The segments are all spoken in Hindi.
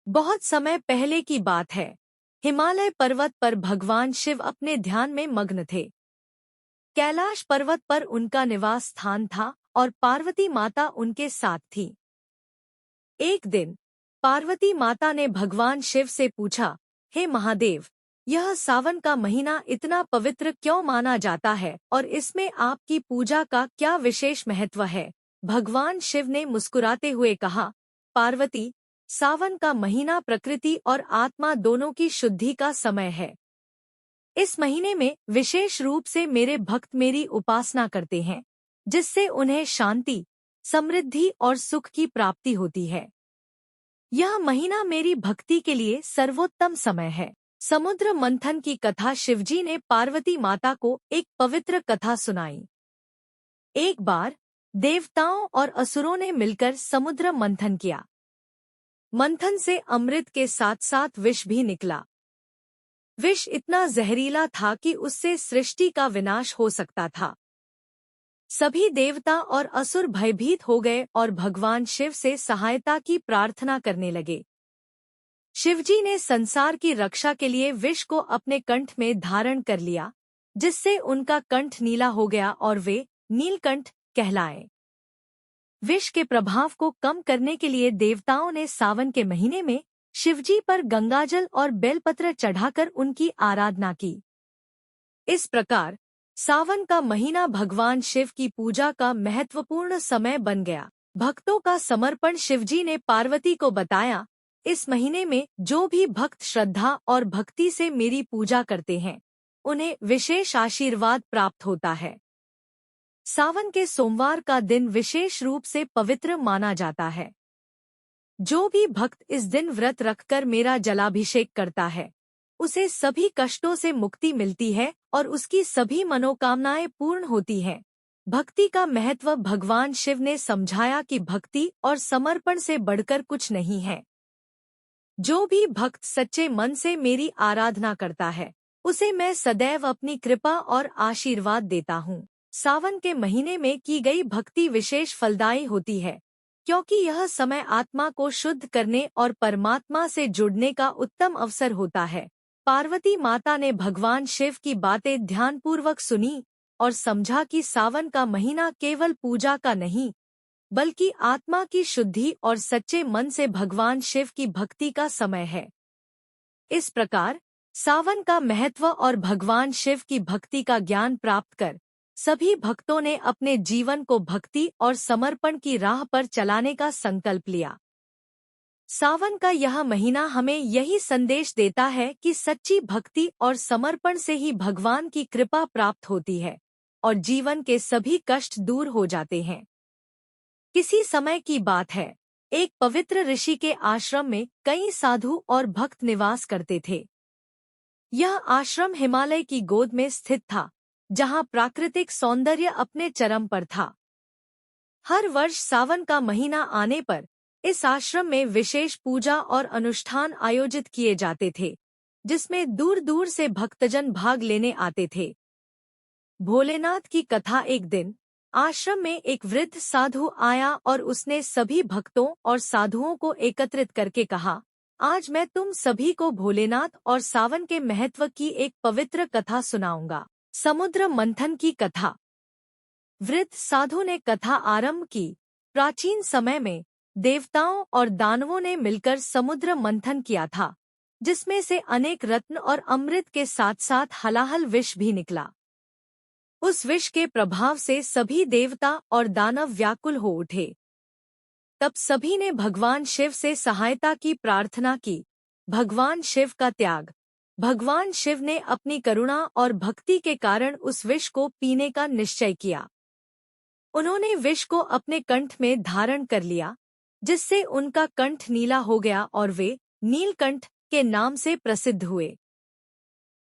बहुत समय पहले की बात है। हिमालय पर्वत पर भगवान शिव अपने ध्यान में मग्न थे। कैलाश पर्वत पर उनका निवास स्थान था और पार्वती माता उनके साथ थी। एक दिन पार्वती माता ने भगवान शिव से पूछा, हे महादेव, यह सावन का महीना इतना पवित्र क्यों माना जाता है और इसमें आपकी पूजा का क्या विशेष महत्व है? भगवान शिव ने मुस्कुराते हुए कहा, पार्वती, सावन का महीना प्रकृति और आत्मा दोनों की शुद्धि का समय है। इस महीने में विशेष रूप से मेरे भक्त मेरी उपासना करते हैं, जिससे उन्हें शांति, समृद्धि और सुख की प्राप्ति होती है। यह महीना मेरी भक्ति के लिए सर्वोत्तम समय है। समुद्र मंथन की कथा। शिवजी ने पार्वती माता को एक पवित्र कथा सुनाई। एक बार देवताओं और असुरों ने मिलकर समुद्र मंथन किया। मंथन से अमृत के साथ साथ विष भी निकला। विष इतना जहरीला था कि उससे सृष्टि का विनाश हो सकता था। सभी देवता और असुर भयभीत हो गए और भगवान शिव से सहायता की प्रार्थना करने लगे। शिवजी ने संसार की रक्षा के लिए विष को अपने कंठ में धारण कर लिया, जिससे उनका कंठ नीला हो गया और वे नीलकंठ कहलाए। विष के प्रभाव को कम करने के लिए देवताओं ने सावन के महीने में शिवजी पर गंगाजल और बेलपत्र चढ़ाकर उनकी आराधना की। इस प्रकार सावन का महीना भगवान शिव की पूजा का महत्वपूर्ण समय बन गया। भक्तों का समर्पण। शिवजी ने पार्वती को बताया, इस महीने में जो भी भक्त श्रद्धा और भक्ति से मेरी पूजा करते हैं, उन्हें विशेष आशीर्वाद प्राप्त होता है। सावन के सोमवार का दिन विशेष रूप से पवित्र माना जाता है। जो भी भक्त इस दिन व्रत रखकर मेरा जलाभिषेक करता है, उसे सभी कष्टों से मुक्ति मिलती है और उसकी सभी मनोकामनाएं पूर्ण होती हैं। भक्ति का महत्व। भगवान शिव ने समझाया कि भक्ति और समर्पण से बढ़कर कुछ नहीं है। जो भी भक्त सच्चे मन से मेरी आराधना करता है, उसे मैं सदैव अपनी कृपा और आशीर्वाद देता हूँ। सावन के महीने में की गई भक्ति विशेष फलदायी होती है, क्योंकि यह समय आत्मा को शुद्ध करने और परमात्मा से जुड़ने का उत्तम अवसर होता है। पार्वती माता ने भगवान शिव की बातें ध्यानपूर्वक सुनी और समझा कि सावन का महीना केवल पूजा का नहीं, बल्कि आत्मा की शुद्धि और सच्चे मन से भगवान शिव की भक्ति का समय है। इस प्रकार सावन का महत्व और भगवान शिव की भक्ति का ज्ञान प्राप्त कर सभी भक्तों ने अपने जीवन को भक्ति और समर्पण की राह पर चलाने का संकल्प लिया। सावन का यह महीना हमें यही संदेश देता है कि सच्ची भक्ति और समर्पण से ही भगवान की कृपा प्राप्त होती है और जीवन के सभी कष्ट दूर हो जाते हैं। किसी समय की बात है, एक पवित्र ऋषि के आश्रम में कई साधु और भक्त निवास करते थे। यह आश्रम हिमालय की गोद में स्थित था, जहां प्राकृतिक सौंदर्य अपने चरम पर था। हर वर्ष सावन का महीना आने पर इस आश्रम में विशेष पूजा और अनुष्ठान आयोजित किए जाते थे, जिसमें दूर दूर से भक्तजन भाग लेने आते थे। भोलेनाथ की कथा। एक दिन आश्रम में एक वृद्ध साधु आया और उसने सभी भक्तों और साधुओं को एकत्रित करके कहा, आज मैं तुम सभी को भोलेनाथ और सावन के महत्व की एक पवित्र कथा सुनाऊंगा। समुद्र मंथन की कथा। वृद्ध साधु ने कथा आरंभ की। प्राचीन समय में देवताओं और दानवों ने मिलकर समुद्र मंथन किया था, जिसमें से अनेक रत्न और अमृत के साथ साथ हलाहल विष भी निकला। उस विष के प्रभाव से सभी देवता और दानव व्याकुल हो उठे। तब सभी ने भगवान शिव से सहायता की प्रार्थना की। भगवान शिव का त्याग। भगवान शिव ने अपनी करुणा और भक्ति के कारण उस विष को पीने का निश्चय किया। उन्होंने विष को अपने कंठ में धारण कर लिया, जिससे उनका कंठ नीला हो गया और वे नीलकंठ के नाम से प्रसिद्ध हुए।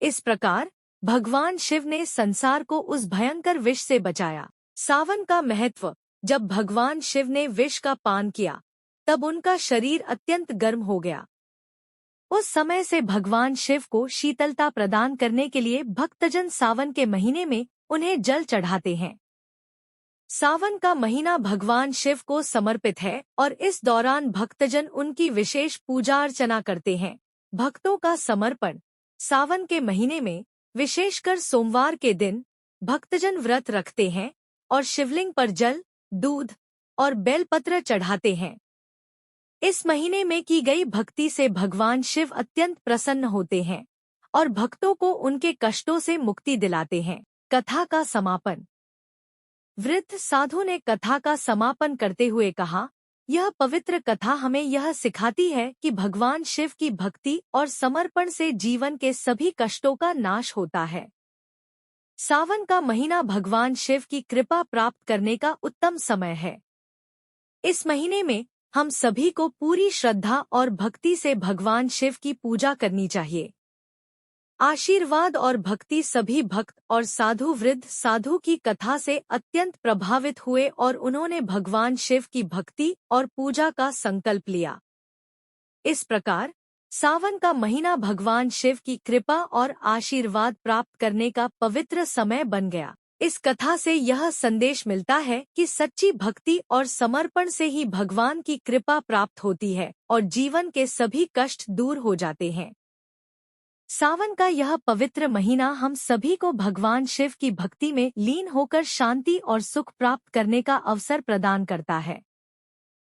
इस प्रकार भगवान शिव ने संसार को उस भयंकर विष से बचाया। सावन का महत्व। जब भगवान शिव ने विष का पान किया, तब उनका शरीर अत्यंत गर्म हो गया। उस समय से भगवान शिव को शीतलता प्रदान करने के लिए भक्तजन सावन के महीने में उन्हें जल चढ़ाते हैं। सावन का महीना भगवान शिव को समर्पित है और इस दौरान भक्तजन उनकी विशेष पूजा अर्चना करते हैं। भक्तों का समर्पण। सावन के महीने में विशेषकर सोमवार के दिन भक्तजन व्रत रखते हैं और शिवलिंग पर जल, दूध और बेलपत्र चढ़ाते हैं। इस महीने में की गई भक्ति से भगवान शिव अत्यंत प्रसन्न होते हैं और भक्तों को उनके कष्टों से मुक्ति दिलाते हैं। कथा का समापन। वृद्ध साधु ने कथा का समापन करते हुए कहा, यह पवित्र कथा हमें यह सिखाती है कि भगवान शिव की भक्ति और समर्पण से जीवन के सभी कष्टों का नाश होता है। सावन का महीना भगवान शिव की कृपा प्राप्त करने का उत्तम समय है। इस महीने में हम सभी को पूरी श्रद्धा और भक्ति से भगवान शिव की पूजा करनी चाहिए। आशीर्वाद और भक्ति। सभी भक्त और साधु वृद्ध साधु की कथा से अत्यंत प्रभावित हुए और उन्होंने भगवान शिव की भक्ति और पूजा का संकल्प लिया। इस प्रकार सावन का महीना भगवान शिव की कृपा और आशीर्वाद प्राप्त करने का पवित्र समय बन गया। इस कथा से यह संदेश मिलता है कि सच्ची भक्ति और समर्पण से ही भगवान की कृपा प्राप्त होती है और जीवन के सभी कष्ट दूर हो जाते हैं। सावन का यह पवित्र महीना हम सभी को भगवान शिव की भक्ति में लीन होकर शांति और सुख प्राप्त करने का अवसर प्रदान करता है।